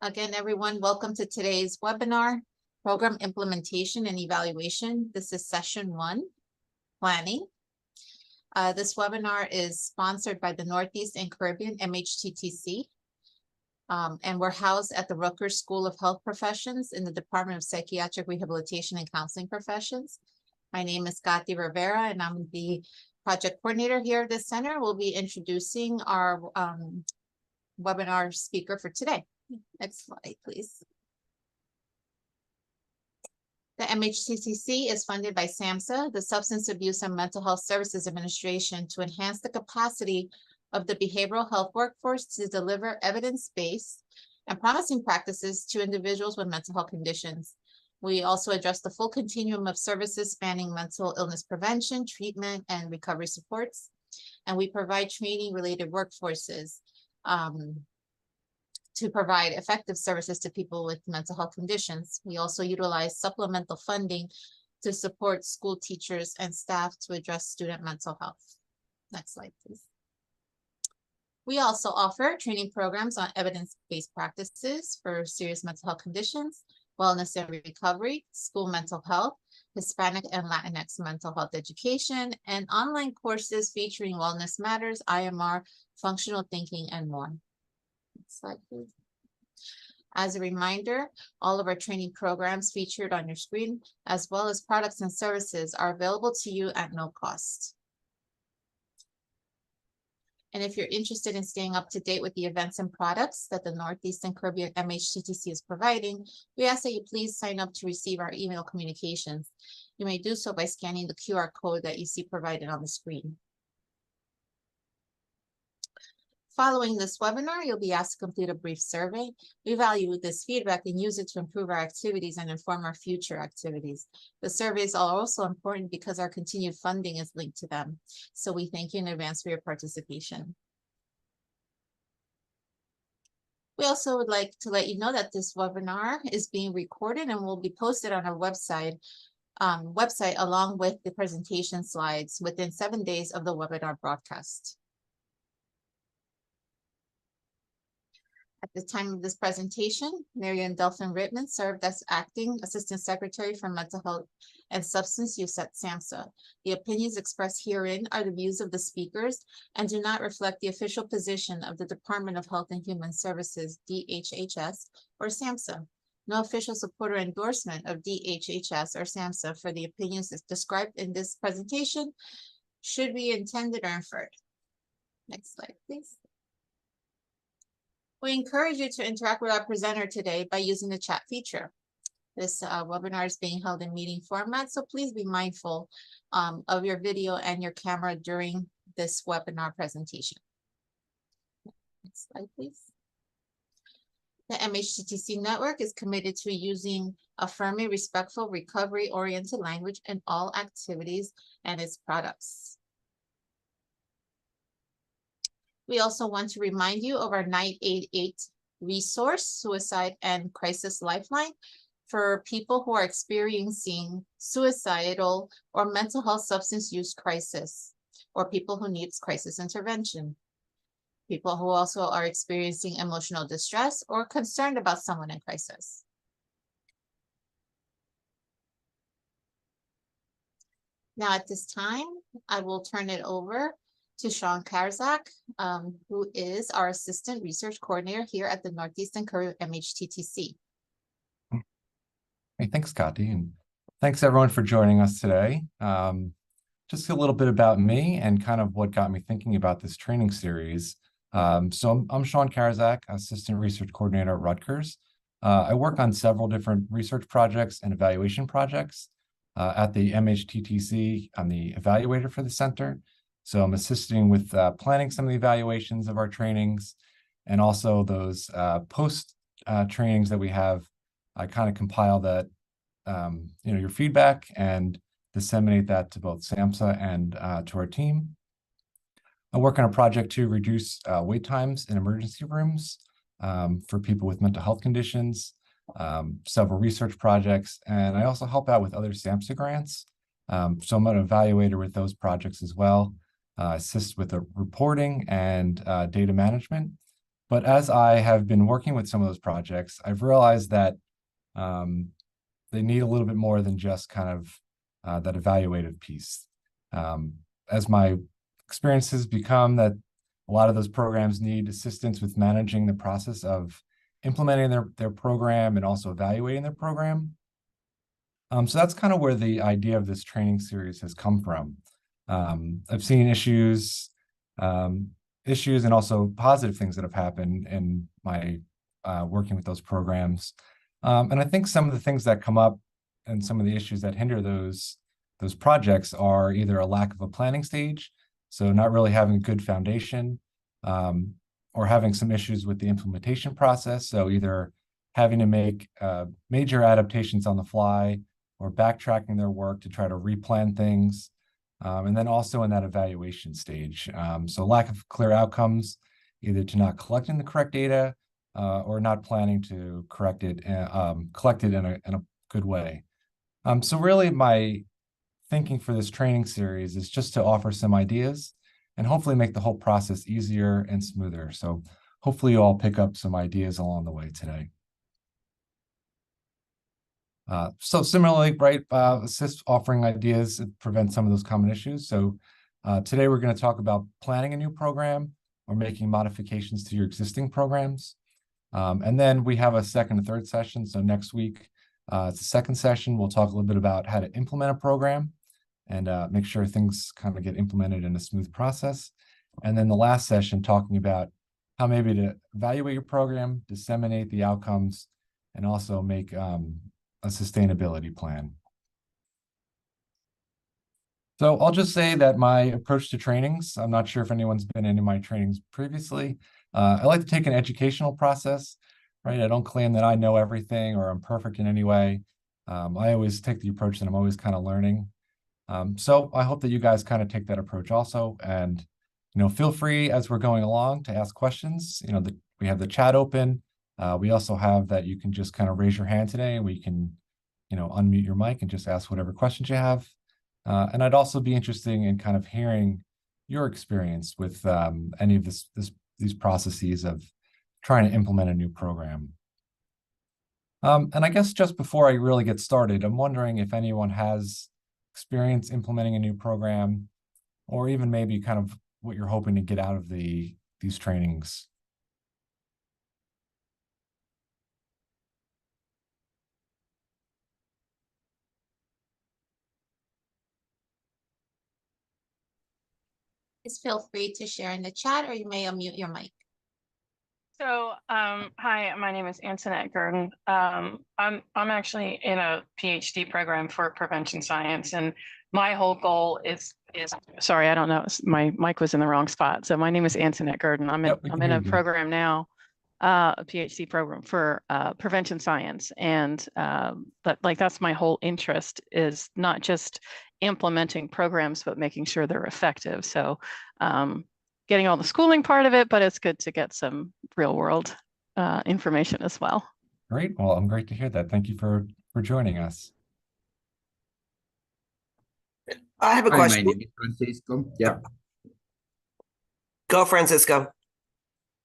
Again, everyone, welcome to today's webinar, Program Implementation and Evaluation. This is session 1, Planning. This webinar is sponsored by the Northeast and Caribbean MHTTC, and we're housed at the Rutgers School of Health Professions in the Department of Psychiatric Rehabilitation and Counseling Professions. My name is Katy Rivera, and I'm the project coordinator here at this center. We'll be introducing our webinar speaker for today. Next slide, please. The MHTTC is funded by SAMHSA, the Substance Abuse and Mental Health Services Administration, to enhance the capacity of the behavioral health workforce to deliver evidence-based and promising practices to individuals with mental health conditions. We also address the full continuum of services spanning mental illness prevention, treatment, and recovery supports. And we provide training-related workforces to provide effective services to people with mental health conditions. We also utilize supplemental funding to support school teachers and staff to address student mental health. Next slide, please. We also offer training programs on evidence-based practices for serious mental health conditions, wellness and recovery, school mental health, Hispanic and Latinx mental health education, and online courses featuring Wellness Matters, IMR, functional thinking, and more. Next slide, please. As a reminder, all of our training programs featured on your screen, as well as products and services, are available to you at no cost. And if you're interested in staying up to date with the events and products that the Northeast and Caribbean MHTTC is providing, we ask that you please sign up to receive our email communications. You may do so by scanning the QR code that you see provided on the screen. Following this webinar, you'll be asked to complete a brief survey. We value this feedback and use it to improve our activities and inform our future activities. The surveys are also important because our continued funding is linked to them. So we thank you in advance for your participation. We also would like to let you know that this webinar is being recorded and will be posted on our website along with the presentation slides within 7 days of the webinar broadcast. At the time of this presentation, Marian Delphin Rittman served as Acting Assistant Secretary for Mental Health and Substance Use at SAMHSA. The opinions expressed herein are the views of the speakers and do not reflect the official position of the Department of Health and Human Services, DHHS, or SAMHSA. No official support or endorsement of DHHS or SAMHSA for the opinions described in this presentation should be intended or inferred. Next slide, please. We encourage you to interact with our presenter today by using the chat feature. This webinar is being held in meeting format, so please be mindful of your video and your camera during this webinar presentation. Next slide, please. The MHTTC network is committed to using affirming, respectful, recovery-oriented language in all activities and its products. We also want to remind you of our 988 resource, Suicide and Crisis Lifeline, for people who are experiencing suicidal or mental health substance use crisis, or people who need crisis intervention, people who also are experiencing emotional distress or concerned about someone in crisis. Now at this time, I will turn it over to Sean Karzak, who is our Assistant Research Coordinator here at the Northeast and Caribbean MHTTC. Hey, thanks, Katy, and thanks everyone for joining us today. Just a little bit about me and kind of what got me thinking about this training series. So I'm Sean Karzak, Assistant Research Coordinator at Rutgers. I work on several different research projects and evaluation projects. At the MHTTC, I'm the evaluator for the center. So I'm assisting with planning some of the evaluations of our trainings, and also those post trainings that we have. I kind of compile that, your feedback and disseminate that to both SAMHSA and to our team. I work on a project to reduce wait times in emergency rooms for people with mental health conditions, several research projects, and I also help out with other SAMHSA grants. So I'm an evaluator with those projects as well. Assist with the reporting and data management. But as I have been working with some of those projects, I've realized that they need a little bit more than just kind of that evaluative piece. As my experiences become that a lot of those programs need assistance with managing the process of implementing their program and also evaluating their program. So that's kind of where the idea of this training series has come from. I've seen issues and also positive things that have happened in my working with those programs. And I think some of the things that come up and some of the issues that hinder those projects are either a lack of a planning stage, so not really having a good foundation, or having some issues with the implementation process. So either having to make major adaptations on the fly or backtracking their work to try to replan things. And then also in that evaluation stage. So lack of clear outcomes, either to not collecting the correct data or not planning to collect it in a good way. So really my thinking for this training series is just to offer some ideas and hopefully make the whole process easier and smoother. So hopefully you all pick up some ideas along the way today. So similarly, right, assist offering ideas to prevent some of those common issues. So today we're going to talk about planning a new program or making modifications to your existing programs. And then we have a second and third session. So next week, it's the second session. We'll talk a little bit about how to implement a program and make sure things kind of get implemented in a smooth process. And then the last session talking about how maybe to evaluate your program, disseminate the outcomes, and also make a sustainability plan. So I'll just say that my approach to trainings, I'm not sure if anyone's been in my trainings previously. I like to take an educational process, right? I don't claim that I know everything or I'm perfect in any way. I always take the approach that I'm always kind of learning. So I hope that you guys kind of take that approach also. And, feel free as we're going along to ask questions. We have the chat open. We also have that you can just kind of raise your hand today and we can, unmute your mic and just ask whatever questions you have. And I'd also be interested in kind of hearing your experience with any of these processes of trying to implement a new program. And I guess just before I really get started, I'm wondering if anyone has experience implementing a new program, or even maybe kind of what you're hoping to get out of these trainings. Please feel free to share in the chat or you may unmute your mic. So, hi, my name is Antoinette Gurdon. I'm actually in a PhD program for prevention science, and my whole goal is sorry, I don't know, my mic was in the wrong spot. So my name is Antoinette Gurdon. I'm in a program now, a PhD program for prevention science, and but that's my whole interest, is not just implementing programs, but making sure they're effective. So getting all the schooling part of it, but it's good to get some real world information as well. Great. Well, I'm great to hear that. Thank you for joining us. I have a question. My name is Francisco. Yeah. Go, Francisco.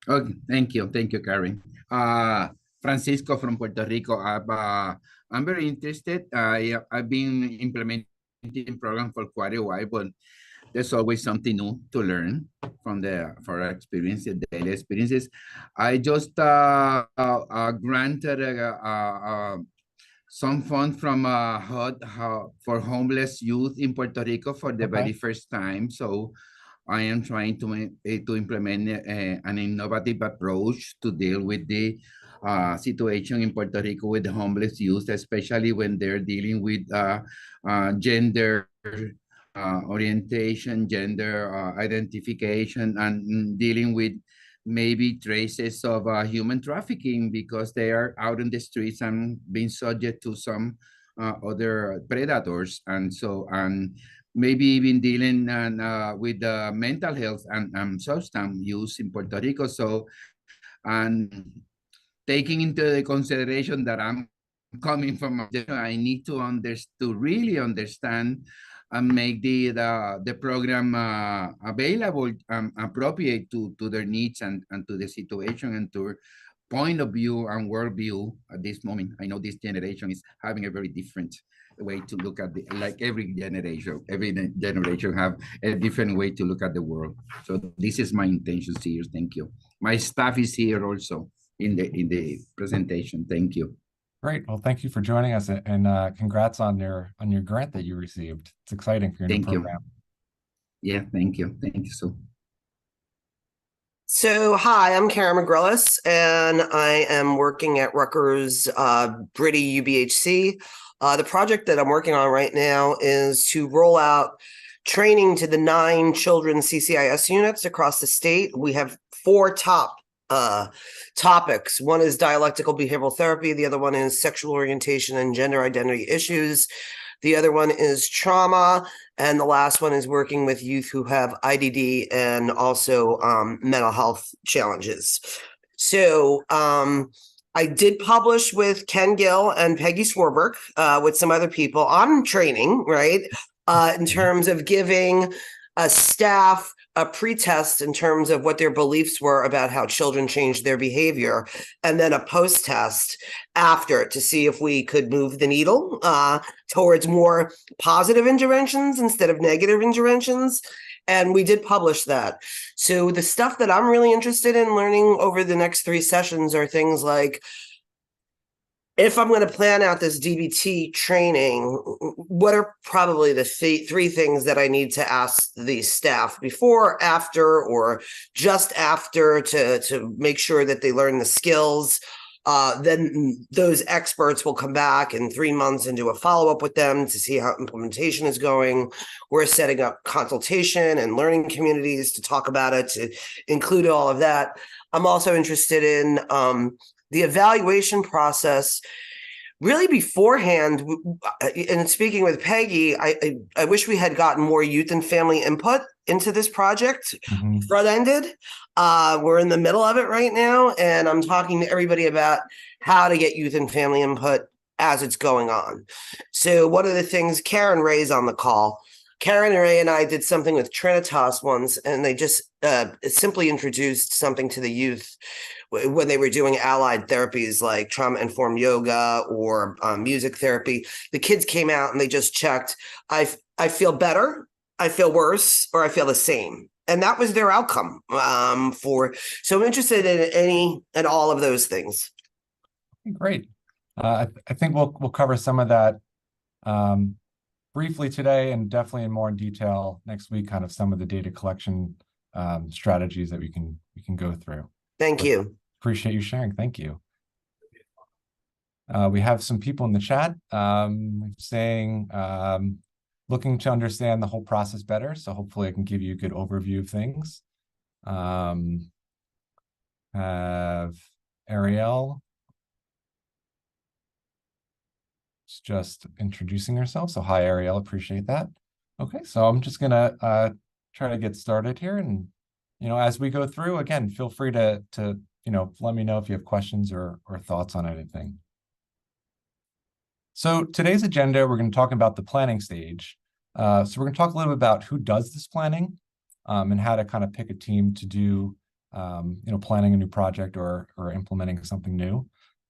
Okay. Thank you, Karen. Francisco from Puerto Rico. I'm very interested. I've been implementing program for quite a while, but there's always something new to learn from our experiences, daily experiences. I just granted some fund from HUD for homeless youth in Puerto Rico for the very first time. So I am trying to implement an innovative approach to deal with the situation in Puerto Rico with the homeless youth, especially when they're dealing with gender orientation, gender identification, and dealing with maybe traces of human trafficking because they are out in the streets and being subject to some other predators. And maybe even dealing with mental health and substance use in Puerto Rico. So, and taking into the consideration that I'm coming from, I need to really understand and make the program available, appropriate to their needs and to the situation and to point of view and worldview at this moment. I know this generation is having a very different way to look at like every generation have a different way to look at the world. So this is my intention here. Thank you. My staff is here also in the presentation. Thank you. Great. Well, thank you for joining us, and congrats on your grant that you received. It's exciting for your new Thank you. program. Yeah, thank you. Thank you so. So, hi, I'm Karen McGrillis, and I am working at Rutgers Brady UBHC. The project that I'm working on right now is to roll out training to the 9 children's CCIS units across the state. We have 4 top topics. One is dialectical behavioral therapy. The other one is sexual orientation and gender identity issues. The other one is trauma. And the last one is working with youth who have IDD and also mental health challenges. So I did publish with Ken Gill and Peggy Swarbrick with some other people on training, right? In terms of giving a staff a pretest in terms of what their beliefs were about how children change their behavior, and then a post-test after to see if we could move the needle towards more positive interventions instead of negative interventions. And we did publish that. So the stuff that I'm really interested in learning over the next 3 sessions are things like, if I'm going to plan out this DBT training, what are probably the 3 things that I need to ask the staff before, after, or just after to make sure that they learn the skills? Then those experts will come back in 3 months and do a follow-up with them to see how implementation is going. We're setting up consultation and learning communities to talk about it, to include all of that. I'm also interested in the evaluation process really beforehand. And speaking with Peggy, I wish we had gotten more youth and family input into this project. Front-ended. We're in the middle of it right now, and I'm talking to everybody about how to get youth and family input as it's going on. So one of the things, Karen Ray's on the call. Karen Ray and I did something with Trinitas once, and they just simply introduced something to the youth when they were doing allied therapies like trauma-informed yoga or music therapy. The kids came out and they just checked, I feel better, I feel worse, or I feel the same. And that was their outcome so I'm interested in any and all of those things. Great. I think we'll cover some of that briefly today, and definitely in more detail next week, kind of some of the data collection strategies that we can go through. Thank you. Appreciate you sharing. Thank you. We have some people in the chat saying looking to understand the whole process better. So hopefully I can give you a good overview of things. Have Ariel just introducing herself. So hi, Ariel, appreciate that. Okay, so I'm just gonna try to get started here, and as we go through, again, feel free to let me know if you have questions or thoughts on anything. So today's agenda, we're going to talk about the planning stage. So we're going to talk a little bit about who does this planning and how to kind of pick a team to do planning a new project or implementing something new.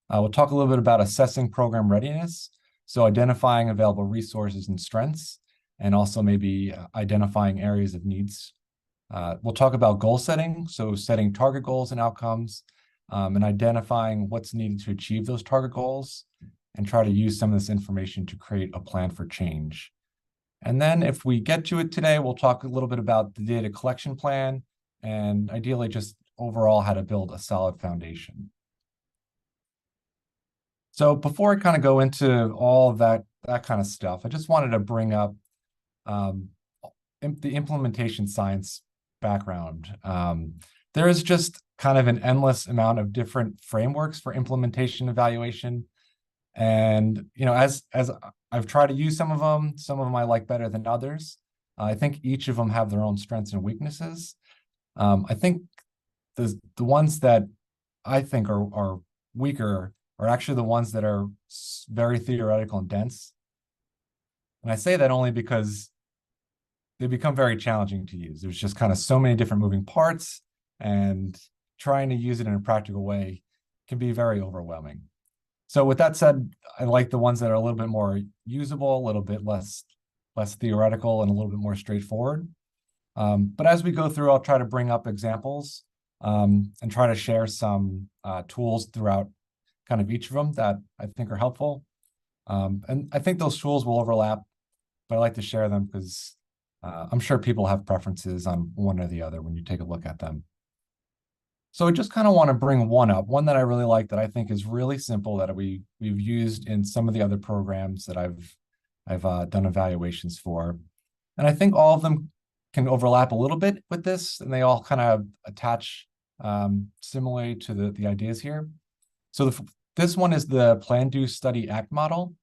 We'll talk a little bit about assessing program readiness, so identifying available resources and strengths, and also maybe identifying areas of needs. We'll talk about goal setting, so setting target goals and outcomes, and identifying what's needed to achieve those target goals, and try to use some of this information to create a plan for change. And then if we get to it today, we'll talk a little bit about the data collection plan, and ideally just overall how to build a solid foundation. So before I kind of go into all of that kind of stuff, I just wanted to bring up the implementation science background. There is just kind of an endless amount of different frameworks for implementation evaluation. And, as I've tried to use some of them I like better than others. I think each of them have their own strengths and weaknesses. I think the ones that I think are weaker are actually the ones that are very theoretical and dense. And I say that only because they become very challenging to use. There's just kind of so many different moving parts, and trying to use it in a practical way can be very overwhelming. So with that said, I like the ones that are a little bit more usable, a little bit less theoretical, and a little bit more straightforward. But as we go through, I'll try to bring up examples and try to share some tools throughout kind of each of them that I think are helpful. And I think those tools will overlap, but I like to share them because I'm sure people have preferences on one or the other when you take a look at them. So I just kind of want to bring one up, one that I really like that I think is really simple that we've used in some of the other programs that I've done evaluations for. And I think all of them can overlap a little bit with this, and they all kind of attach similarly to the ideas here. So this one is the Plan, Do, Study, Act model.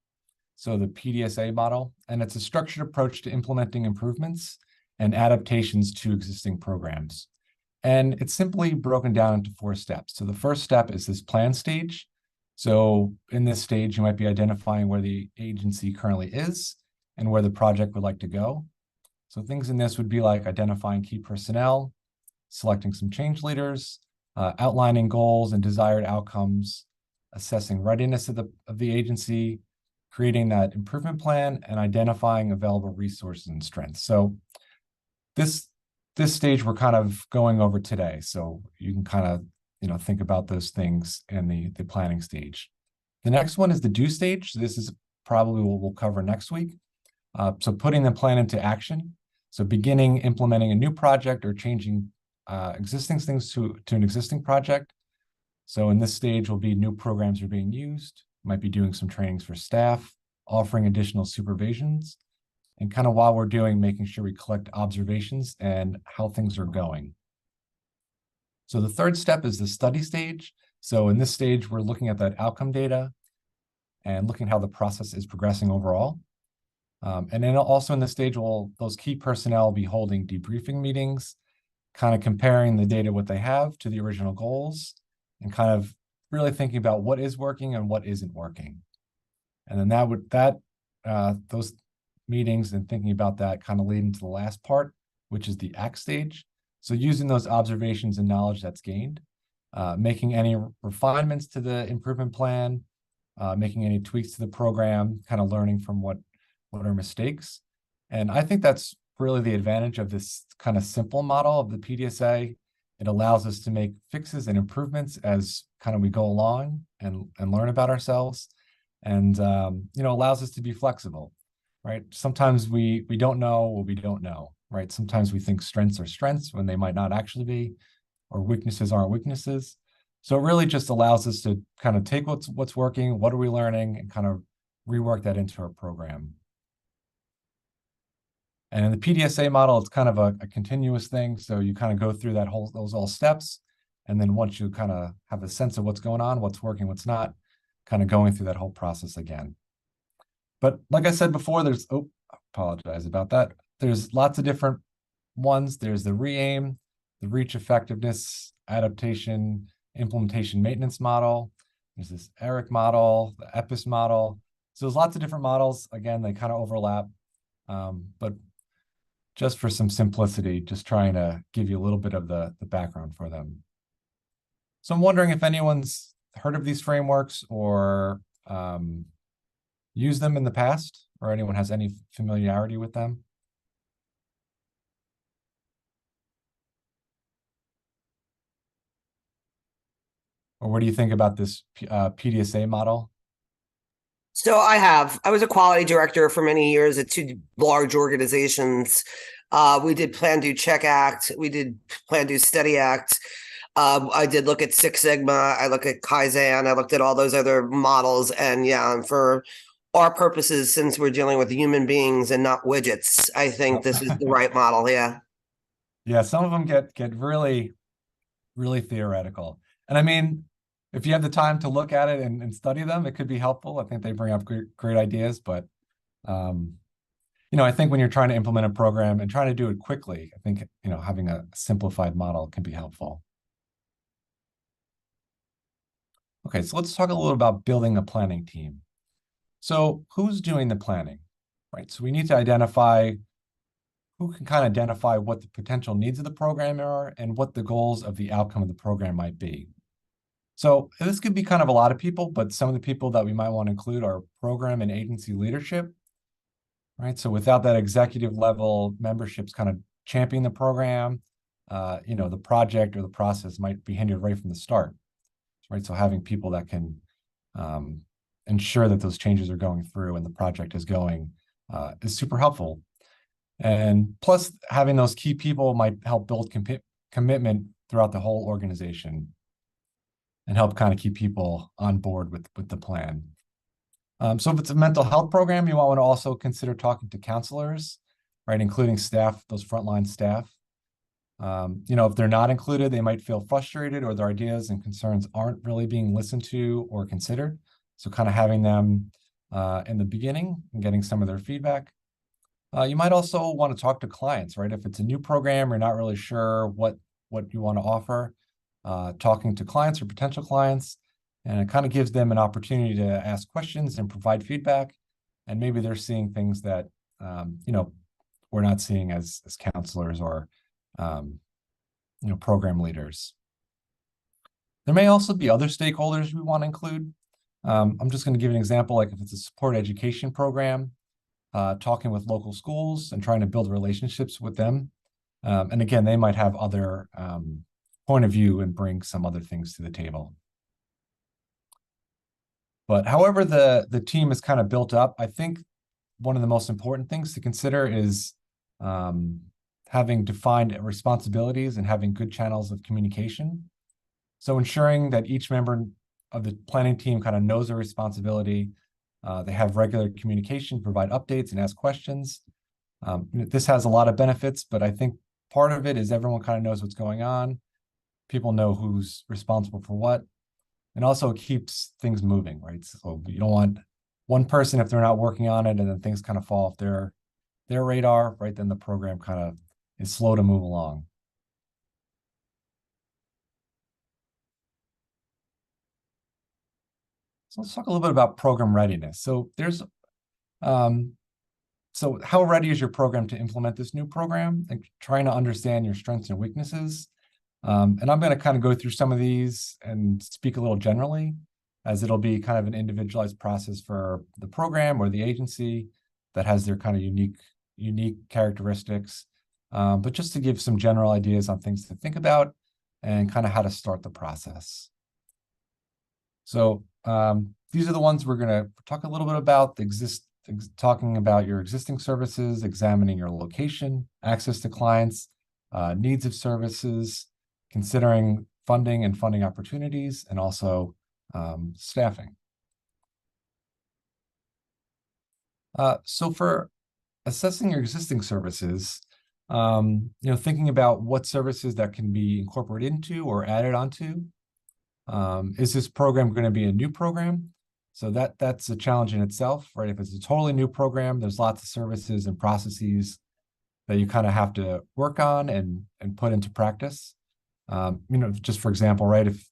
So the PDSA model, and it's a structured approach to implementing improvements and adaptations to existing programs. And it's simply broken down into 4 steps. So the first step is this plan stage. So in this stage, you might be identifying where the agency currently is and where the project would like to go. So things in this would be like identifying key personnel, selecting some change leaders, outlining goals and desired outcomes, assessing readiness of the agency, creating that improvement plan, and identifying available resources and strengths. So this stage we're kind of going over today. So you can kind of, think about those things in the planning stage. The next one is the do stage. So this is probably what we'll cover next week. So putting the plan into action. So beginning implementing a new project or changing existing things to an existing project. So in this stage will be new programs are being used, might be doing some trainings for staff, offering additional supervisions, and kind of while we're doing, making sure we collect observations and how things are going. So the third step is the study stage. So in this stage, we're looking at that outcome data and looking at how the process is progressing overall. And then also in this stage, those key personnel will be holding debriefing meetings, kind of comparing the data, what they have to the original goals, and kind of really thinking about what is working and what isn't working. And then those meetings and thinking about that kind of lead into the last part, which is the act stage. So using those observations and knowledge that's gained, making any refinements to the improvement plan, making any tweaks to the program, kind of learning from what are mistakes. And I think that's really the advantage of this kind of simple model of the PDSA. It allows us to make fixes and improvements as kind of we go along and learn about ourselves, and allows us to be flexible, right? Sometimes we don't know what we don't know, right? Sometimes we think strengths are strengths when they might not actually be, or weaknesses aren't weaknesses. So it really just allows us to kind of take what's working, what are we learning, and kind of rework that into our program. And in the PDSA model, it's kind of a continuous thing. So you kind of go through those all steps. And then once you kind of have a sense of what's going on, what's working, what's not, kind of going through that whole process again. But like I said before, apologize about that. There's lots of different ones. There's the REAIM, the Reach Effectiveness, Adaptation, Implementation Maintenance model. There's this ERIC model, the EPIS model. So there's lots of different models. Again, they kind of overlap. But just for some simplicity, just trying to give you a little bit of the background for them. So I'm wondering if anyone's heard of these frameworks or used them in the past, or anyone has any familiarity with them. Or what do you think about this PDSA model? So I was a quality director for many years at 2 large organizations. We did Plan, Do, Check Act. We did Plan, Do, Study Act. I did look at Six Sigma. I look at Kaizen. I looked at all those other models. And yeah, for our purposes, since we're dealing with human beings and not widgets, I think this is the right model. Yeah. Yeah, some of them get really, really theoretical. And I mean, if you have the time to look at it and study them, it could be helpful. I think they bring up great ideas, but I think when you're trying to implement a program and trying to do it quickly, I think, having a simplified model can be helpful. Okay, so let's talk a little about building a planning team. So who's doing the planning, right? So we need to identify who can kind of identify what the potential needs of the program are and what the goals of the outcome of the program might be. So this could be kind of a lot of people, but some of the people that we might want to include are program and agency leadership, right? So without that executive level memberships kind of championing the program, the project or the process might be hindered right from the start, right? So having people that can ensure that those changes are going through and the project is going is super helpful. And plus, having those key people might help build commitment throughout the whole organization and help kind of keep people on board with the plan. So if it's a mental health program, you might want to also consider talking to counselors, right, including staff, those frontline staff. If they're not included, they might feel frustrated or their ideas and concerns aren't really being listened to or considered. So kind of having them in the beginning and getting some of their feedback. You might also want to talk to clients, right? If it's a new program, you're not really sure what you want to offer, talking to clients or potential clients, and it kind of gives them an opportunity to ask questions and provide feedback. And maybe they're seeing things that, we're not seeing as counselors or, program leaders. There may also be other stakeholders we want to include. I'm just going to give an example, like if it's a support education program, talking with local schools and trying to build relationships with them. And again, they might have other point of view and bring some other things to the table. But however the team is kind of built up, I think one of the most important things to consider is having defined responsibilities and having good channels of communication. So ensuring that each member of the planning team kind of knows their responsibility. They have regular communication, provide updates, and ask questions. This has a lot of benefits, but I think part of it is everyone kind of knows what's going on. People know who's responsible for what, and also it keeps things moving, right? So you don't want one person, if they're not working on it, and then things kind of fall off their radar, right? Then the program kind of is slow to move along. So let's talk a little bit about program readiness. So so how ready is your program to implement this new program? And trying to understand your strengths and weaknesses. And I'm going to kind of go through some of these and speak a little generally, as it'll be kind of an individualized process for the program or the agency that has their kind of unique characteristics. But just to give some general ideas on things to think about and kind of how to start the process. So these are the ones we're going to talk a little bit about, talking about your existing services, examining your location, access to clients, needs of services, considering funding and funding opportunities, and also staffing. So for assessing your existing services, thinking about what services that can be incorporated into or added onto. Is this program going to be a new program? So that's a challenge in itself, right? If it's a totally new program, there's lots of services and processes that you kind of have to work on and put into practice. Just for example, right? If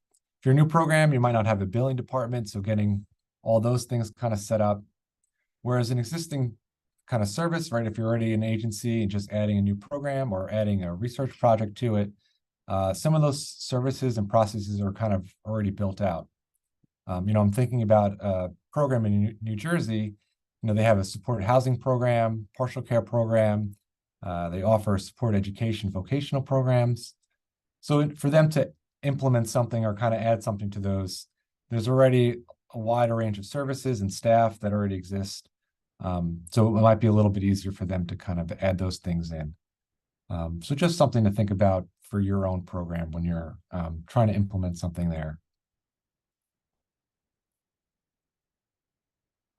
you're a new program, you might not have a billing department, so getting all those things kind of set up. Whereas an existing kind of service, right? If you're already an agency and just adding a new program or adding a research project to it, some of those services and processes are kind of already built out. I'm thinking about a program in New Jersey. They have a support housing program, partial care program. They offer support education, vocational programs. So for them to implement something or kind of add something to those, there's already a wider range of services and staff that already exist. So it might be a little bit easier for them to kind of add those things in. So just something to think about for your own program when you're trying to implement something there.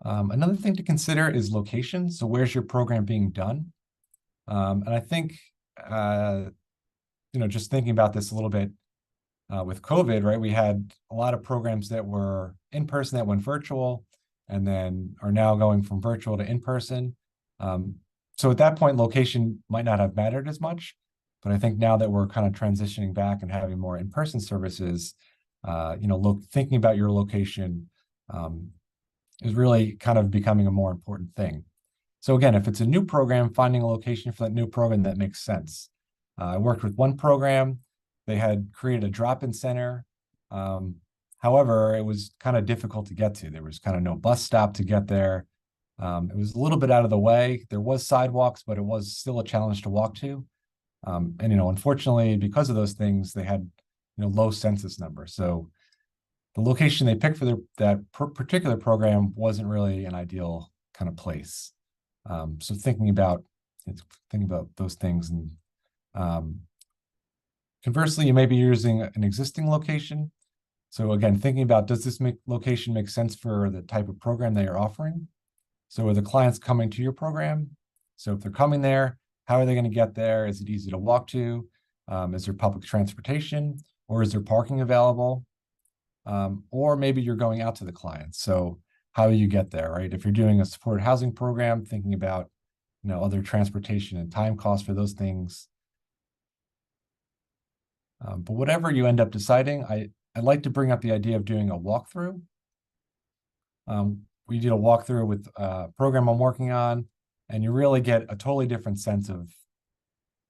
Another thing to consider is location. So where's your program being done? And I think, just thinking about this a little bit with COVID, right? We had a lot of programs that were in person that went virtual and then are now going from virtual to in person. So at that point, location might not have mattered as much. But I think now that we're kind of transitioning back and having more in-person services, thinking about your location is really kind of becoming a more important thing. So again, if it's a new program, finding a location for that new program that makes sense. I worked with one program, they had created a drop-in center. However, it was kind of difficult to get to. There was kind of no bus stop to get there. It was a little bit out of the way. There was sidewalks, but it was still a challenge to walk to. And, unfortunately, because of those things, they had, low census numbers. So the location they picked for that particular program wasn't really an ideal kind of place. So thinking about those things, and conversely, you may be using an existing location. So again, thinking about, does this location make sense for the type of program they are offering? So are the clients coming to your program? So if they're coming there, how are they going to get there? Is it easy to walk to? Is there public transportation, or is there parking available? Or maybe you're going out to the clients. So how do you get there, right? If you're doing a supported housing program, thinking about, other transportation and time costs for those things. But whatever you end up deciding, I'd like to bring up the idea of doing a walkthrough. We did a walkthrough with a program I'm working on, and you really get a totally different sense of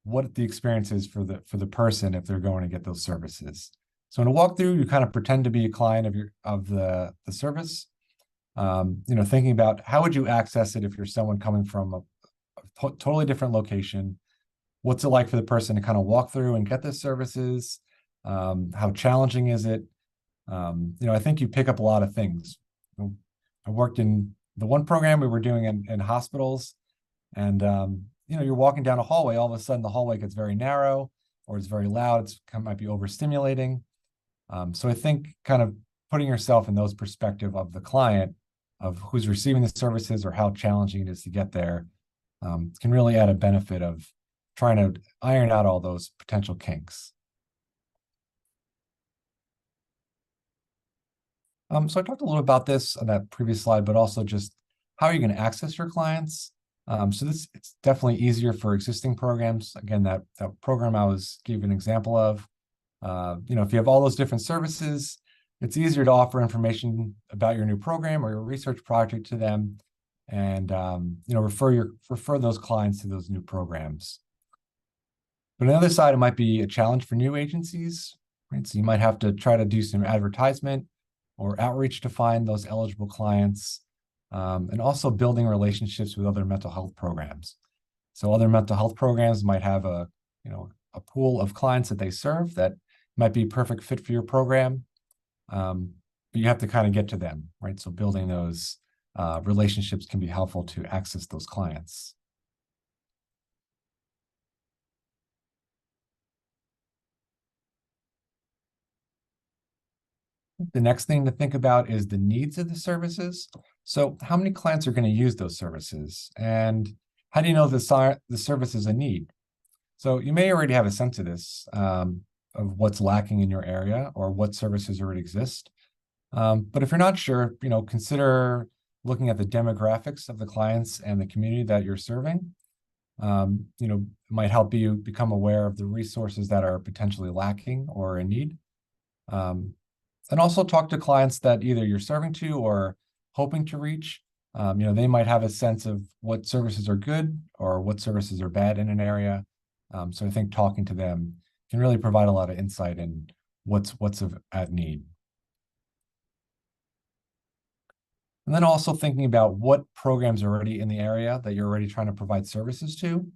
what the experience is for the person if they're going to get those services. So in a walkthrough, you kind of pretend to be a client of the service. Thinking about how would you access it if you're someone coming from a totally different location. What's it like for the person to kind of walk through and get the services? How challenging is it? I think you pick up a lot of things. I worked in the one program we were doing in hospitals, and you're walking down a hallway, all of a sudden the hallway gets very narrow, or it's very loud, might be overstimulating. So I think kind of putting yourself in those perspective of the client, of who's receiving the services or how challenging it is to get there, can really add a benefit of trying to iron out all those potential kinks. So I talked a little about this on that previous slide, but also just how are you going to access your clients? So it's definitely easier for existing programs. Again, that program gave an example of, if you have all those different services, it's easier to offer information about your new program or your research project to them, and refer those clients to those new programs. But on the other side, it might be a challenge for new agencies, right? So you might have to try to do some advertisement or outreach to find those eligible clients, and also building relationships with other mental health programs. So other mental health programs might have a pool of clients that they serve that might be a perfect fit for your program, but you have to kind of get to them, right? So building those relationships can be helpful to access those clients. The next thing to think about is the needs of the services. So how many clients are going to use those services? And how do you know the service is a need? So you may already have a sense of this, of what's lacking in your area or what services already exist. But if you're not sure, consider looking at the demographics of the clients and the community that you're serving. It might help you become aware of the resources that are potentially lacking or in need. And also talk to clients that either you're serving to or hoping to reach. They might have a sense of what services are good or what services are bad in an area. So I think talking to them can really provide a lot of insight in what's at need. And then also thinking about what programs are already in the area that you're already trying to provide services to.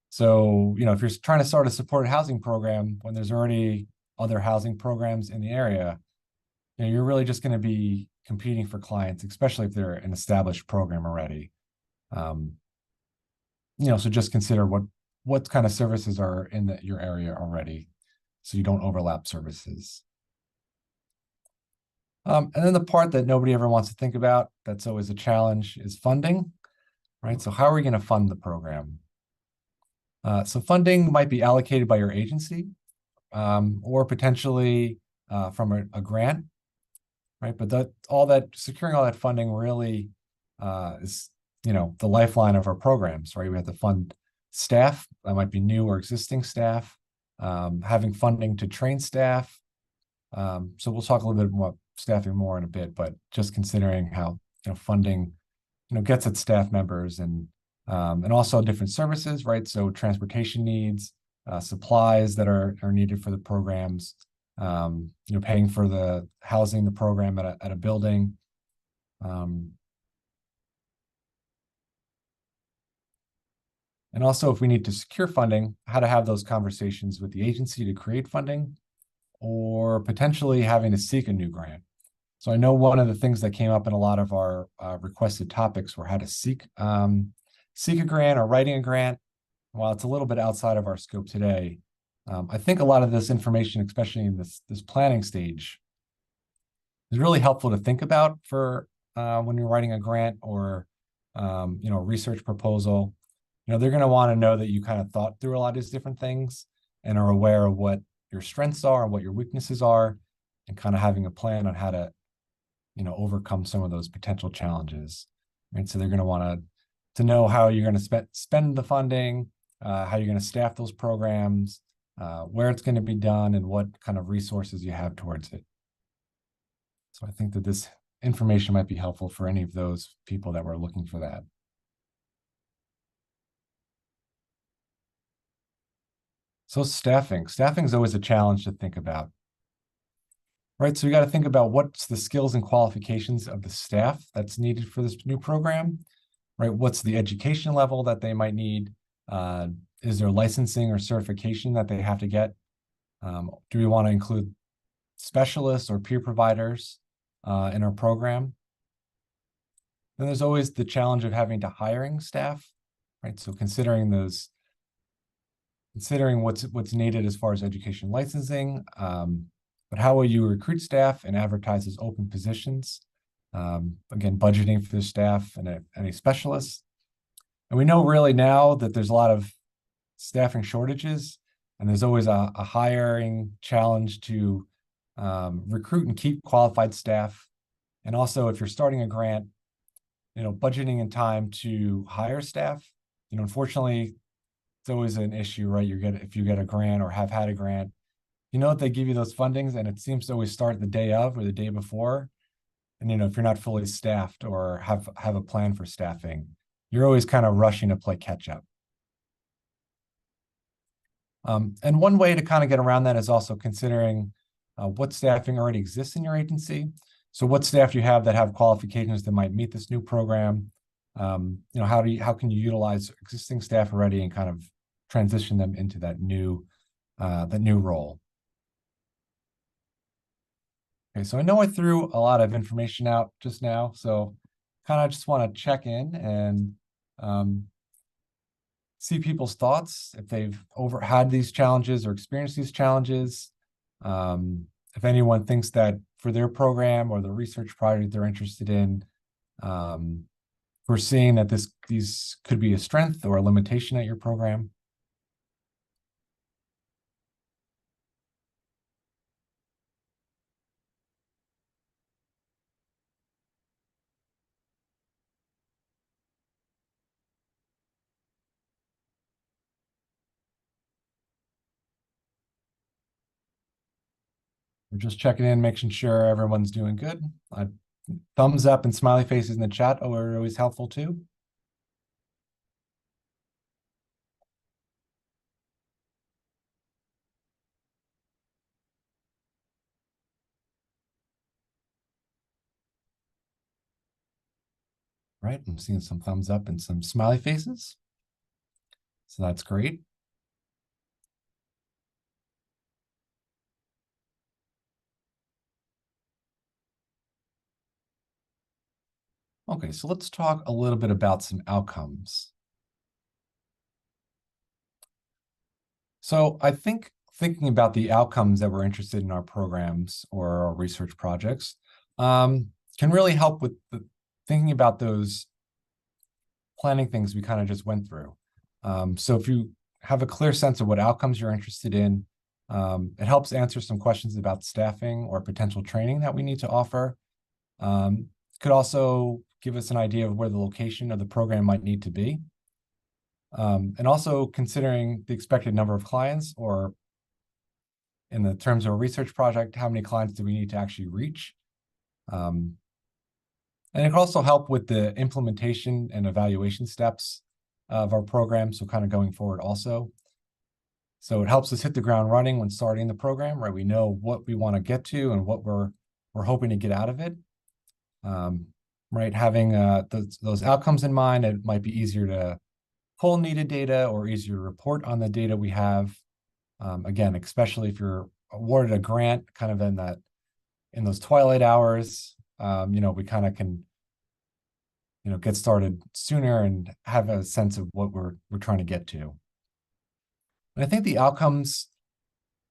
So, if you're trying to start a supported housing program when there's already other housing programs in the area, you're really just going to be competing for clients, especially if they're an established program already. So just consider what kind of services are in your area already, so you don't overlap services. And then the part that nobody ever wants to think about, that's always a challenge, is funding, right? So how are we going to fund the program? So funding might be allocated by your agency, or potentially from a grant, right? But securing all that funding really is, the lifeline of our programs, right? We have to fund staff that might be new or existing staff, having funding to train staff. So we'll talk a little bit more staffing more in a bit, but just considering how funding gets at staff members and And also different services, right? So transportation needs, supplies that are needed for the programs, paying for the housing, the program at a building. And also if we need to secure funding, how to have those conversations with the agency to create funding, or potentially having to seek a new grant. So I know one of the things that came up in a lot of our requested topics were how to seek a grant or writing a grant. While it's a little bit outside of our scope today, I think a lot of this information, especially in this planning stage, is really helpful to think about for when you're writing a grant or a research proposal. They're going to want to know that you kind of thought through a lot of these different things and are aware of what your strengths are and what your weaknesses are, and kind of having a plan on how to overcome some of those potential challenges. Right, so they're going to want to know how you're going to spend the funding, how you're going to staff those programs, where it's going to be done, and what kind of resources you have towards it. So I think that this information might be helpful for any of those people that were looking for that. So staffing is always a challenge to think about. Right, so we got to think about what's the skills and qualifications of the staff that's needed for this new program, right? What's the education level that they might need? Is there licensing or certification that they have to get? Do we want to include specialists or peer providers in our program? Then there's always the challenge of having to hiring staff, right? So considering what's needed as far as education licensing, but how will you recruit staff and advertise as open positions? Again, budgeting for the staff and any specialists. And we know really now that there's a lot of staffing shortages, and there's always a hiring challenge to recruit and keep qualified staff. And also, if you're starting a grant, budgeting in time to hire staff, unfortunately, it's always an issue, right? If you get a grant or have had a grant, they give you those fundings, and it seems to always start the day of or the day before. And if you're not fully staffed or have a plan for staffing, you're always kind of rushing to play catch up. And one way to kind of get around that is also considering what staffing already exists in your agency. So what staff do you have that have qualifications that might meet this new program? How can you utilize existing staff already and kind of transition them into that new role? Okay, so I know I threw a lot of information out just now, so kind of just want to check in and see people's thoughts, if they've had these challenges or experienced these challenges. If anyone thinks that for their program or the research project they're interested in, we're seeing that these could be a strength or a limitation at your program. We're just checking in, making sure everyone's doing good. Thumbs up and smiley faces in the chat are always helpful too. Right, I'm seeing some thumbs up and some smiley faces. So that's great. Okay, so let's talk a little bit about some outcomes. So I think thinking about the outcomes that we're interested in our programs or our research projects can really help with thinking about those planning things we kind of just went through. So if you have a clear sense of what outcomes you're interested in, it helps answer some questions about staffing or potential training that we need to offer. Could also give us an idea of where the location of the program might need to be. And also considering the expected number of clients, or in the terms of a research project, how many clients do we need to actually reach? And it can also help with the implementation and evaluation steps of our program, so kind of going forward also. So it helps us hit the ground running when starting the program, right? We know what we want to get to and what we're hoping to get out of it. Right, having those outcomes in mind, it might be easier to pull needed data or easier to report on the data we have. Again, especially if you're awarded a grant kind of in those twilight hours, we kind of can, get started sooner and have a sense of what we're trying to get to. And I think the outcomes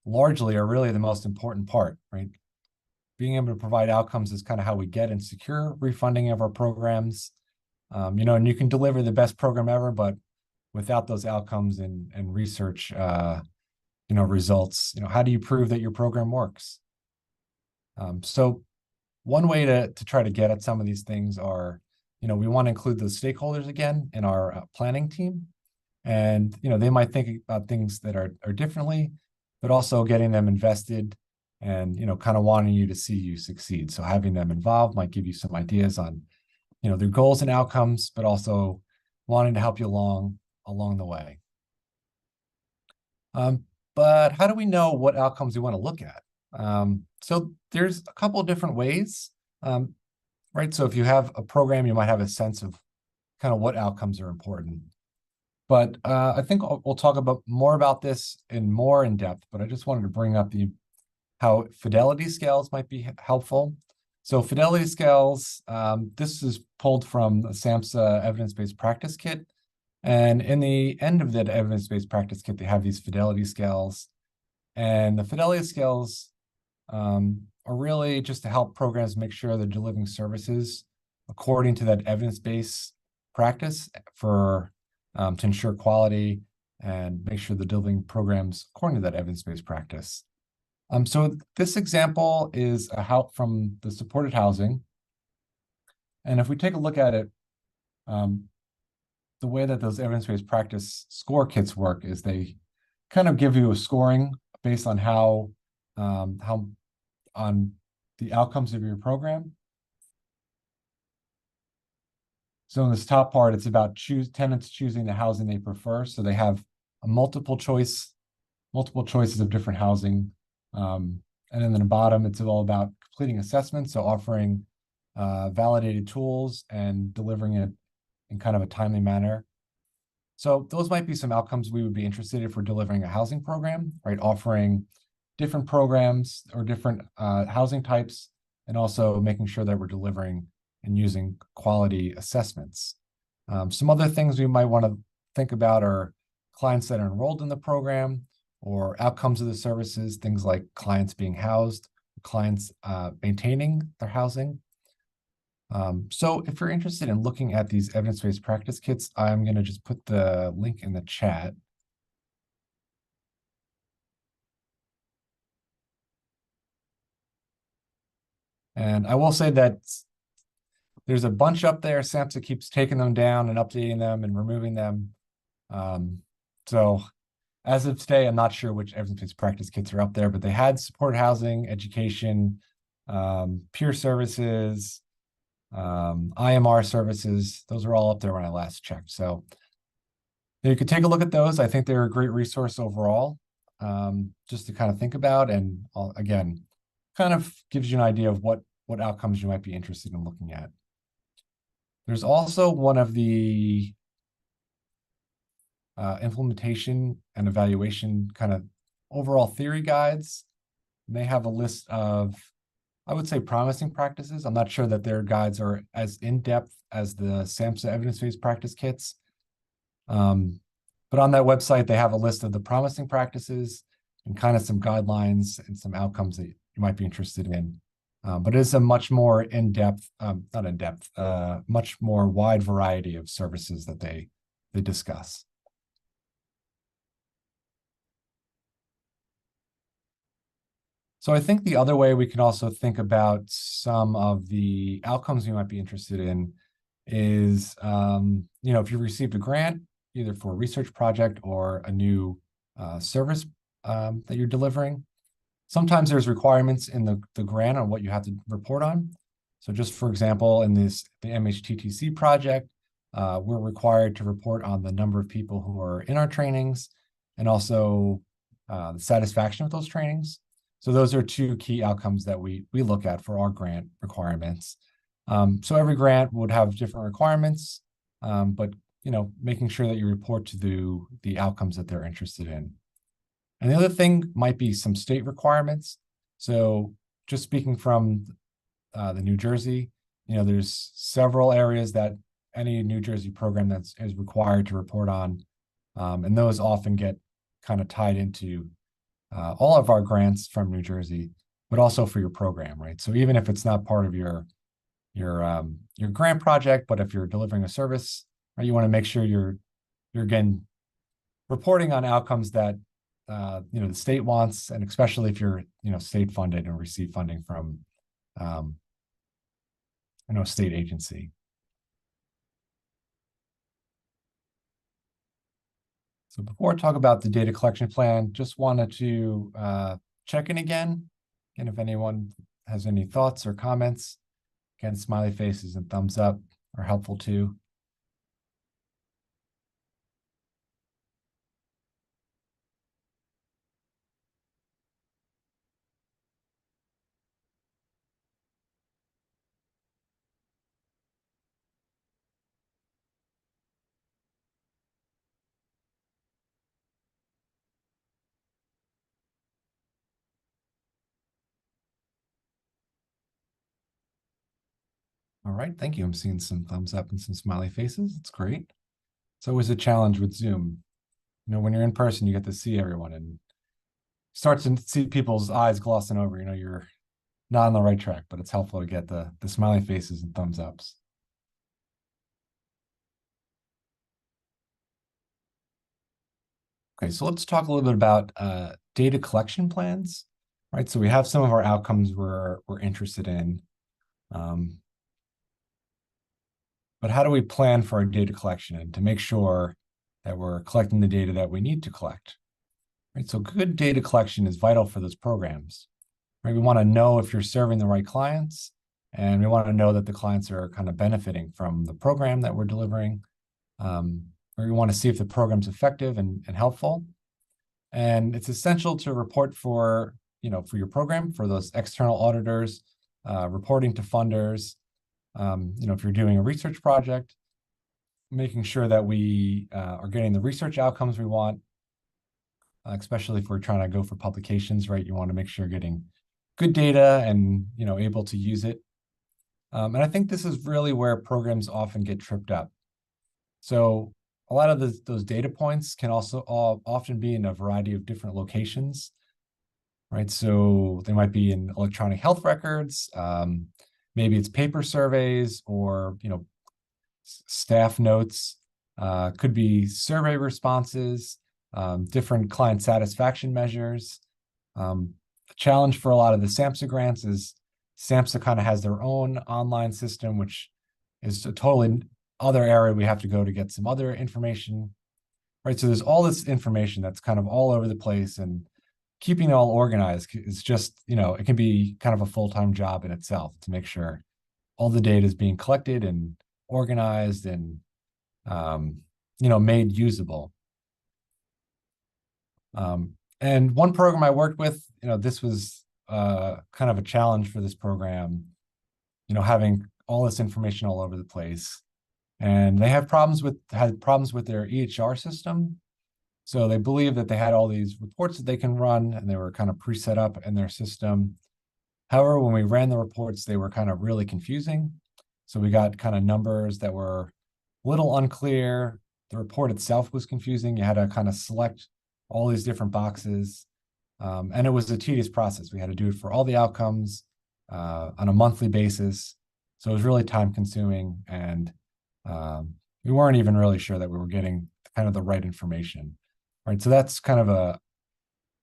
largely are really the most important part, right? Being able to provide outcomes is kind of how we get and secure refunding of our programs. And you can deliver the best program ever, but without those outcomes and research, results, how do you prove that your program works? So one way to try to get at some of these things are, we want to include those stakeholders again in our planning team. And, they might think about things that are differently, but also getting them invested and, kind of wanting you to see you succeed. So having them involved might give you some ideas on, their goals and outcomes, but also wanting to help you along the way. But how do we know what outcomes we want to look at? So there's a couple of different ways, right? So if you have a program, you might have a sense of kind of what outcomes are important. But I think we'll talk more about this more in depth, but I just wanted to bring up how fidelity scales might be helpful. So fidelity scales, this is pulled from the SAMHSA evidence-based practice kit. And in the end of that evidence-based practice kit, they have these fidelity scales. And the fidelity scales are really just to help programs make sure they're delivering services according to that evidence-based practice to ensure quality and make sure they're delivering programs according to that evidence-based practice. So this example is from the supported housing. And if we take a look at it, the way that those evidence-based practice score kits work is they kind of give you a scoring based on how on the outcomes of your program. So in this top part, it's about tenants choosing the housing they prefer. So they have a multiple choices of different housing. And then in the bottom, it's all about completing assessments. So offering validated tools and delivering it in kind of a timely manner. So those might be some outcomes we would be interested in if we're delivering a housing program, right? Offering different programs or different housing types, and also making sure that we're delivering and using quality assessments. Some other things we might want to think about are clients that are enrolled in the program or outcomes of the services, things like clients being housed, clients maintaining their housing. So if you're interested in looking at these evidence-based practice kits, I'm going to just put the link in the chat. And I will say that there's a bunch up there. SAMHSA keeps taking them down and updating them and removing them. So as of today, I'm not sure which evidence-based practice kits are up there, but they had supported housing, education, peer services, IMR services. Those are all up there when I last checked. So you could take a look at those. I think they're a great resource overall, just to kind of think about. And again, kind of gives you an idea of what outcomes you might be interested in looking at. There's also one of the implementation and evaluation kind of overall theory guides. They have a list of, I would say, promising practices. I'm not sure that their guides are as in-depth as the SAMHSA evidence-based practice kits. But on that website, they have a list of the promising practices and kind of some guidelines and some outcomes that you might be interested in. But it is a much more much more wide variety of services that they discuss. So I think the other way we can also think about some of the outcomes you might be interested in is, if you received a grant, either for a research project or a new service that you're delivering, sometimes there's requirements in the grant on what you have to report on. So just for example, in the MHTTC project, we're required to report on the number of people who are in our trainings and also the satisfaction with those trainings. So those are two key outcomes that we look at for our grant requirements. So every grant would have different requirements, but making sure that you report to the outcomes that they're interested in. And the other thing might be some state requirements. So just speaking from the New Jersey, there's several areas that any New Jersey program is required to report on. And those often get kind of tied into all of our grants from New Jersey, but also for your program, right? So even if it's not part of your grant project, but if you're delivering a service, right, you want to make sure you're again reporting on outcomes that the state wants, and especially if you're state funded and receive funding from a state agency. So before I talk about the data collection plan, just wanted to check in again. And if anyone has any thoughts or comments, again, smiley faces and thumbs up are helpful too. All right, thank you. I'm seeing some thumbs up and some smiley faces. It's great. It's always a challenge with Zoom. When you're in person, you get to see everyone and start to see people's eyes glossing over. You're not on the right track, but it's helpful to get the smiley faces and thumbs ups. Okay, so let's talk a little bit about data collection plans, right? So we have some of our outcomes we're interested in. But how do we plan for our data collection and to make sure that we're collecting the data that we need to collect? Right, so good data collection is vital for those programs. Right, we want to know if you're serving the right clients, and we want to know that the clients are kind of benefiting from the program that we're delivering. Or we want to see if the program's effective and helpful. And it's essential to report for your program, for those external auditors, reporting to funders. If you're doing a research project, making sure that we are getting the research outcomes we want, especially if we're trying to go for publications, right? You want to make sure you're getting good data and, able to use it. And I think this is really where programs often get tripped up. So a lot of those data points can also often be in a variety of different locations, right? So they might be in electronic health records, maybe it's paper surveys or, staff notes, could be survey responses, different client satisfaction measures. The challenge for a lot of the SAMHSA grants is SAMHSA kind of has their own online system, which is a totally other area we have to go to get some other information, right? So there's all this information that's kind of all over the place, and keeping it all organized is just, it can be kind of a full-time job in itself to make sure all the data is being collected and organized and, made usable. And one program I worked with, this was kind of a challenge for this program, having all this information all over the place. And they had problems with their EHR system. So they believed that they had all these reports that they can run, and they were kind of pre-set up in their system. However, when we ran the reports, they were kind of really confusing. So we got kind of numbers that were a little unclear. The report itself was confusing. You had to kind of select all these different boxes. And it was a tedious process. We had to do it for all the outcomes on a monthly basis. So it was really time consuming, and we weren't even really sure that we were getting kind of the right information, right? So that's kind of a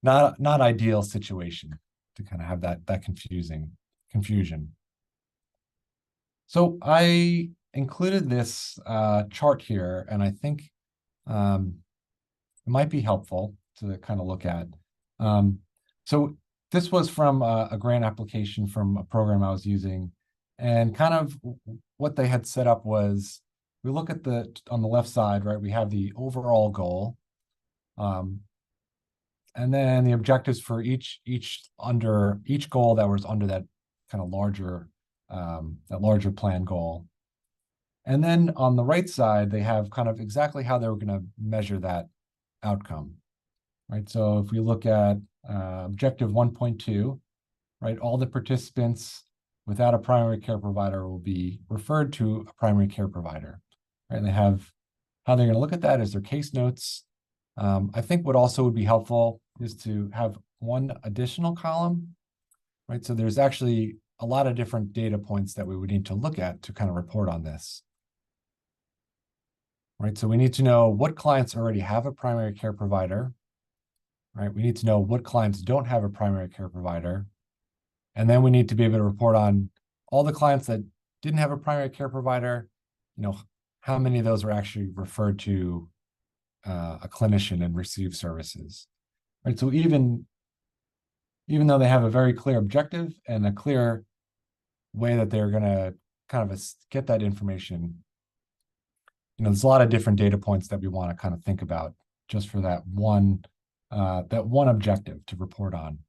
not ideal situation to kind of have that confusion. So I included this chart here, and I think it might be helpful to kind of look at. So this was from a grant application from a program I was using, and kind of what they had set up was we look at on the left side, right, we have the overall goal. And then the objectives for each goal that was under that kind of larger plan goal. And then on the right side, they have kind of exactly how they were going to measure that outcome, right? So if we look at objective 1.2, right, all the participants without a primary care provider will be referred to a primary care provider, right? And they have how they're going to look at that is their case notes. I think what also would be helpful is to have one additional column, right? So there's actually a lot of different data points that we would need to look at to kind of report on this. Right, so we need to know what clients already have a primary care provider, right? We need to know what clients don't have a primary care provider. And then we need to be able to report on all the clients that didn't have a primary care provider, how many of those were actually referred to a clinician and received services, right? So even though they have a very clear objective and a clear way that they're going to kind of get that information, there's a lot of different data points that we want to kind of think about just for that one objective to report on.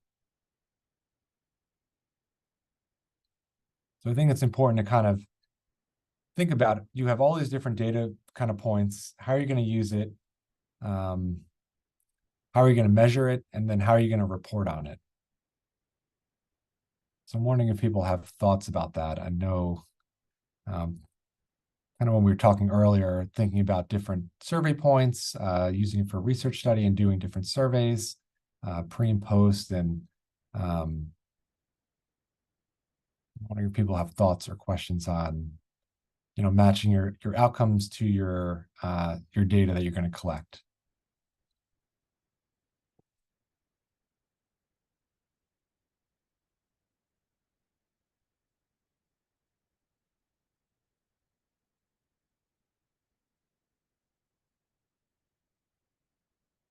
So I think it's important to kind of think about, you have all these different data kind of points. How are you going to use it? How are you going to measure it? And then how are you going to report on it? So I'm wondering if people have thoughts about that. I know kind of when we were talking earlier, thinking about different survey points, using it for research study and doing different surveys, pre and post, and I'm wondering if people have thoughts or questions on, matching your outcomes to your data that you're going to collect.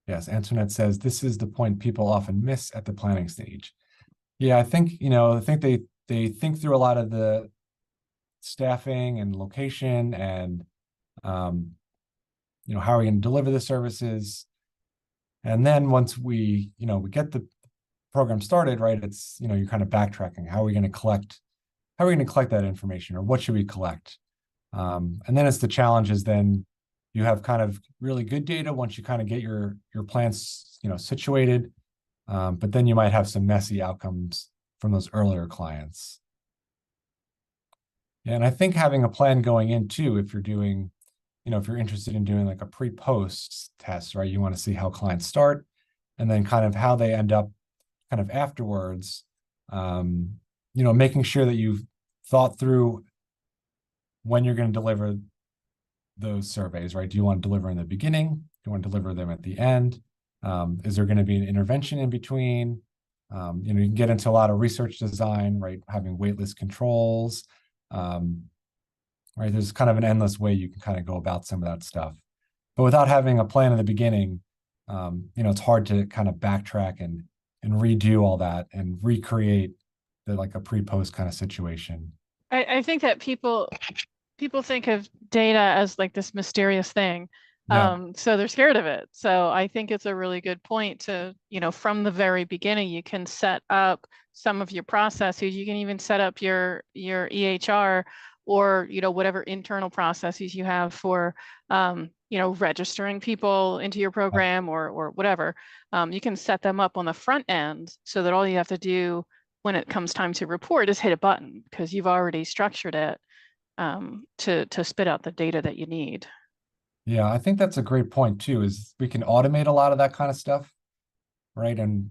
Yes, Antoinette says this is the point people often miss at the planning stage. Yeah, I think, they think through a lot of the staffing and location and, how are we going to deliver the services? And then once we get the program started, right, it's, you're kind of backtracking. How are we going to collect that information, or what should we collect? And then it's the challenges. Then you have kind of really good data once you kind of get your plans, situated. But then you might have some messy outcomes from those earlier clients. Yeah, and I think having a plan going in too, if you're doing, if you're interested in doing like a pre-post test, right, you want to see how clients start and then kind of how they end up kind of afterwards, making sure that you've thought through when you're going to deliver those surveys, right? Do you want to deliver in the beginning? Do you want to deliver them at the end? Is there going to be an intervention in between? You can get into a lot of research design, right? Having waitlist controls, right? There's kind of an endless way you can kind of go about some of that stuff. But without having a plan in the beginning, it's hard to kind of backtrack and redo all that and recreate like a pre-post kind of situation. I think that people think of data as like this mysterious thing. Yeah. So they're scared of it. So I think it's a really good point to, from the very beginning, you can set up some of your processes. You can even set up your EHR or, whatever internal processes you have for, registering people into your program or whatever. You can set them up on the front end so that all you have to do when it comes time to report is hit a button because you've already structured it to spit out the data that you need. Yeah, I think that's a great point too, is we can automate a lot of that kind of stuff, right? And,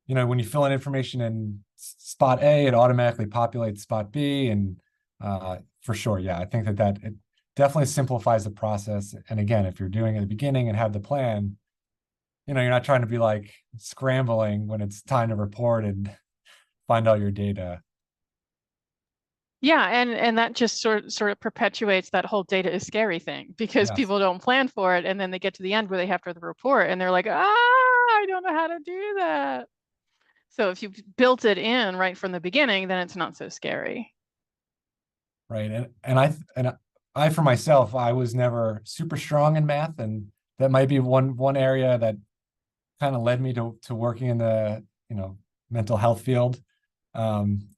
when you fill in information in spot A, it automatically populates spot B. And for sure, yeah, I think that it definitely simplifies the process. And again, if you're doing it at the beginning and have the plan, you're not trying to be like scrambling when it's time to report and find all your data. Yeah, and that just sort of perpetuates that whole data is scary thing because Yes. people don't plan for it, and then they get to the end where they have to report, and they're like, I don't know how to do that. So if you built it in right from the beginning, then it's not so scary. Right, and I for myself, I was never super strong in math, and that might be one area that kind of led me to working in the, mental health field. Um,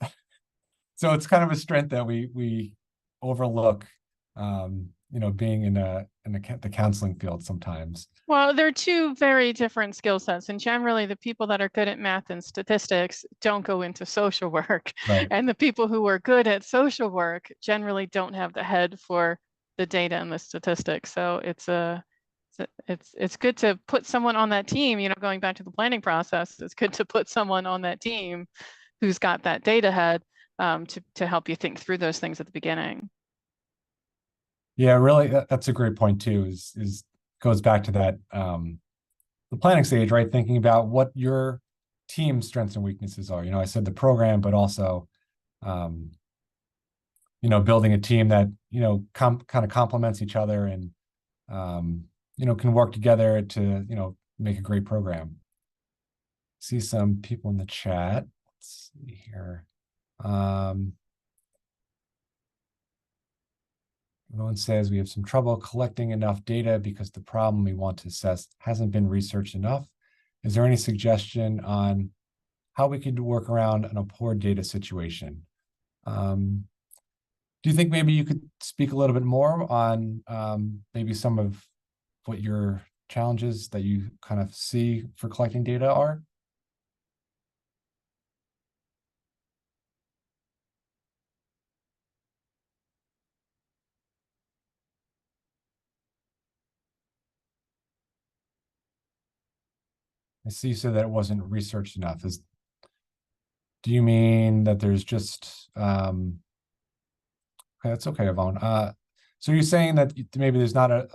so it's kind of a strength that we overlook, being in the counseling field sometimes. Well, they're two very different skill sets, and generally the people that are good at math and statistics don't go into social work. Right. And the people who are good at social work generally don't have the head for the data and the statistics. So it's good to put someone on that team, going back to the planning process, it's good to put someone on that team who's got that data head to help you think through those things at the beginning. Yeah, really, that's a great point too, is goes back to that, the planning stage, right? Thinking about what your team's strengths and weaknesses are. I said the program, but also, building a team that, kind of complements each other and, can work together to, make a great program. See some people in the chat. Let's see here. Everyone says we have some trouble collecting enough data because the problem we want to assess hasn't been researched enough. Is there any suggestion on how we could work around on a poor data situation? Do you think maybe you could speak a little bit more on maybe some of what your challenges that you kind of see for collecting data are? I see you said that it wasn't researched enough. Do you mean that there's just okay, that's okay, Yvonne. So you're saying that maybe there's not a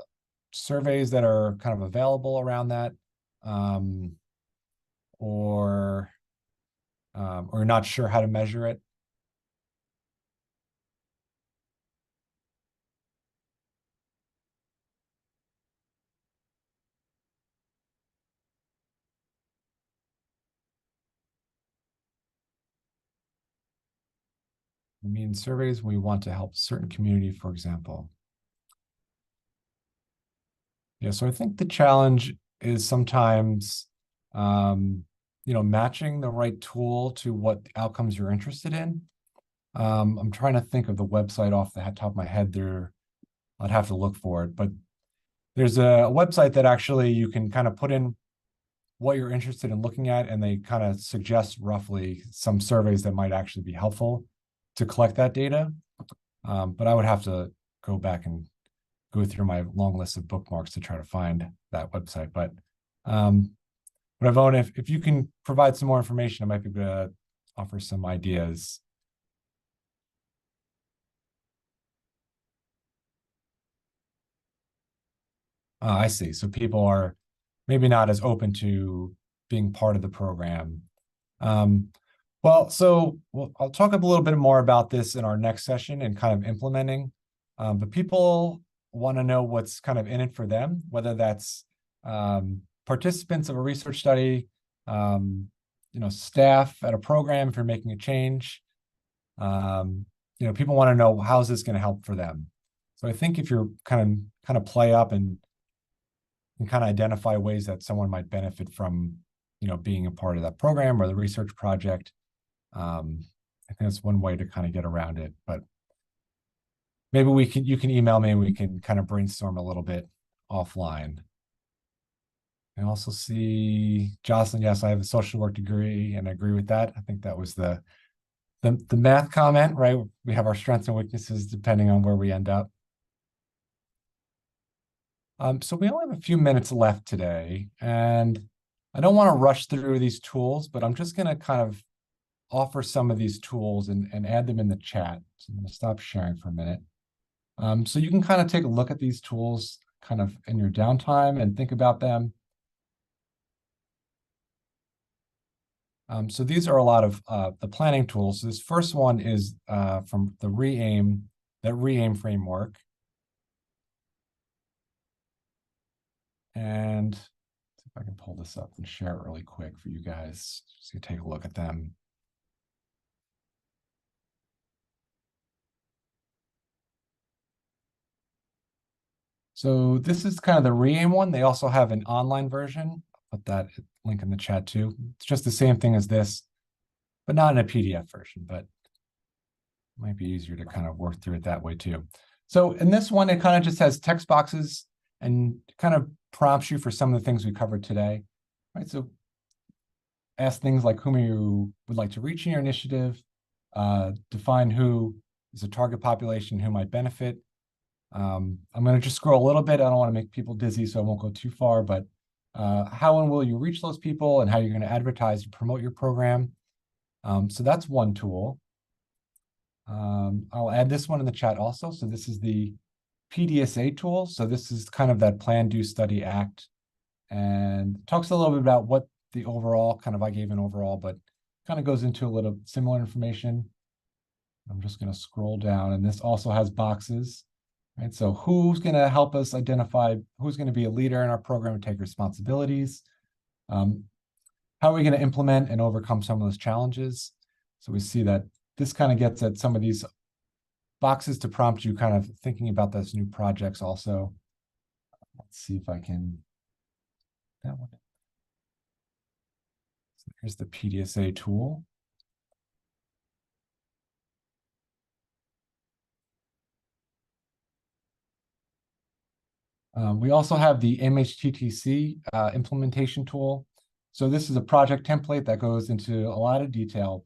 surveys that are kind of available around that, or you're not sure how to measure it? I mean, surveys we want to help certain community, for example. Yeah, so I think the challenge is sometimes, matching the right tool to what outcomes you're interested in. I'm trying to think of the website off the top of my head there. I'd have to look for it, but there's a website that actually you can kind of put in what you're interested in looking at, and they kind of suggest roughly some surveys that might actually be helpful to collect that data. But I would have to go back and go through my long list of bookmarks to try to find that website. But Yvonne, if you can provide some more information, I might be able to offer some ideas. I see. So people are maybe not as open to being part of the program. I'll talk a little bit more about this in our next session and kind of implementing. But people want to know what's kind of in it for them, whether that's participants of a research study, staff at a program if you're making a change. People want to know how's this going to help for them. So I think if you're kind of play up and kind of identify ways that someone might benefit from, being a part of that program or the research project, I think that's one way to kind of get around it. But maybe you can email me and we can kind of brainstorm a little bit offline. I also see Jocelyn, yes, I have a social work degree and I agree with that. I think that was the math comment, right? We have our strengths and weaknesses depending on where we end up. So we only have a few minutes left today, and I don't want to rush through these tools, but I'm just going to kind of offer some of these tools and add them in the chat. So I'm going to stop sharing for a minute. So you can kind of take a look at these tools kind of in your downtime and think about them. So these are a lot of the planning tools. So this first one is from the REAIM framework. And see if I can pull this up and share it really quick for you guys, so you take a look at them. So this is kind of the Reaim one. They also have an online version. I'll put that link in the chat too. It's just the same thing as this, but not in a PDF version, but might be easier to kind of work through it that way too. So in this one, it kind of just has text boxes and kind of prompts you for some of the things we covered today, right? So ask things like whom you would like to reach in your initiative, define who is a target population who might benefit. I'm going to just scroll a little bit. I don't want to make people dizzy, so I won't go too far, but how and will you reach those people and how you're going to advertise and promote your program. So that's one tool. I'll add this one in the chat also. So this is the PDSA tool. So this is kind of that Plan, Do, Study, Act, and talks a little bit about what the overall kind of, I gave an overall, but kind of goes into a little similar information. I'm just going to scroll down, and this also has boxes, right? So who's going to help us identify who's going to be a leader in our program and take responsibilities? How are we going to implement and overcome some of those challenges? So we see that this kind of gets at some of these boxes to prompt you kind of thinking about those new projects also. Let's see if I can, that one. So here's the PDSA tool. We also have the MHTTC implementation tool. So this is a project template that goes into a lot of detail,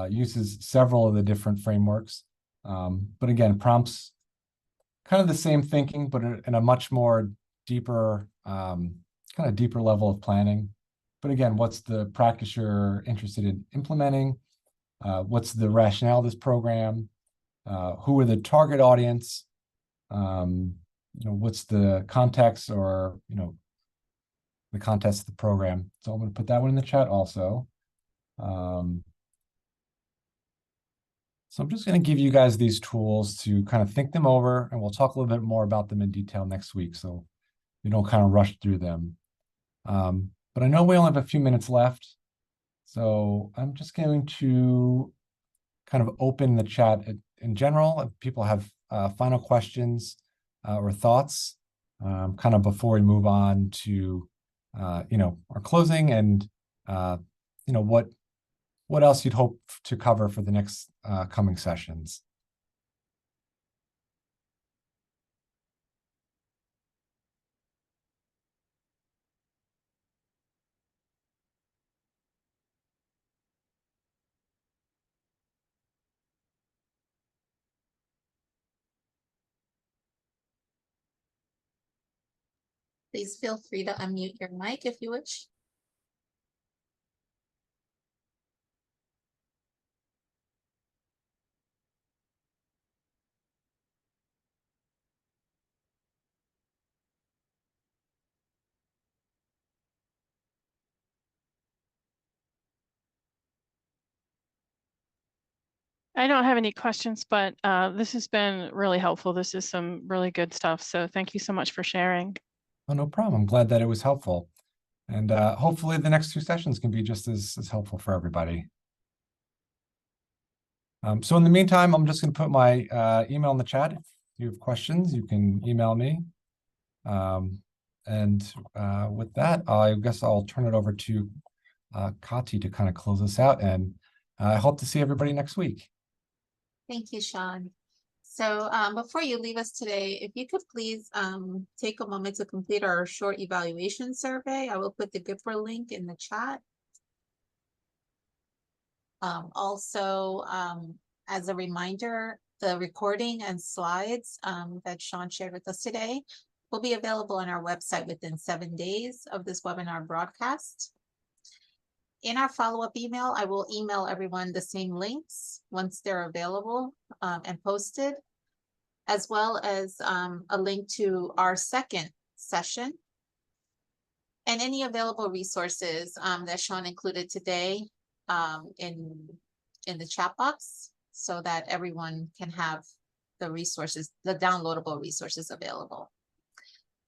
uses several of the different frameworks. But again, prompts kind of the same thinking, but in a much more deeper, kind of deeper level of planning. But again, what's the practice you're interested in implementing? What's the rationale of this program? Who are the target audience? What's the context or, the context of the program. So I'm going to put that one in the chat also. So I'm just going to give you guys these tools to kind of think them over, and we'll talk a little bit more about them in detail next week, so we don't kind of rush through them. But I know we only have a few minutes left, so I'm just going to kind of open the chat in general. If people have final questions or thoughts, kind of before we move on to, our closing and, what else you'd hope to cover for the next coming sessions. Please feel free to unmute your mic if you wish. I don't have any questions, but this has been really helpful. This is some really good stuff. So thank you so much for sharing. Oh, no problem. I'm glad that it was helpful. And hopefully the next two sessions can be just as helpful for everybody. So in the meantime, I'm just going to put my email in the chat. If you have questions, you can email me. With that, I guess I'll turn it over to Kati to kind of close us out. And I hope to see everybody next week. Thank you, Sean. So before you leave us today, if you could please take a moment to complete our short evaluation survey. I will put the GIPR link in the chat. Also, as a reminder, the recording and slides that Sean shared with us today will be available on our website within 7 days of this webinar broadcast. In our follow-up email, I will email everyone the same links once they're available and posted, as well as a link to our second session and any available resources that Sean included today in the chat box, so that everyone can have the resources, the downloadable resources available.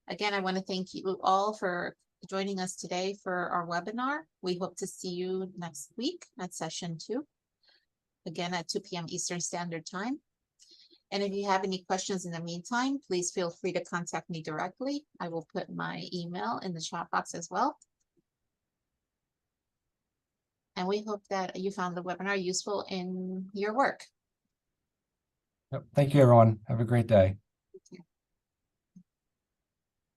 Again, I want to thank you all for joining us today for our webinar. We hope to see you next week at session 2, again at 2 p.m. Eastern Standard Time. And if you have any questions in the meantime, please feel free to contact me directly. I will put my email in the chat box as well. And we hope that you found the webinar useful in your work. Yep. Thank you, everyone. Have a great day.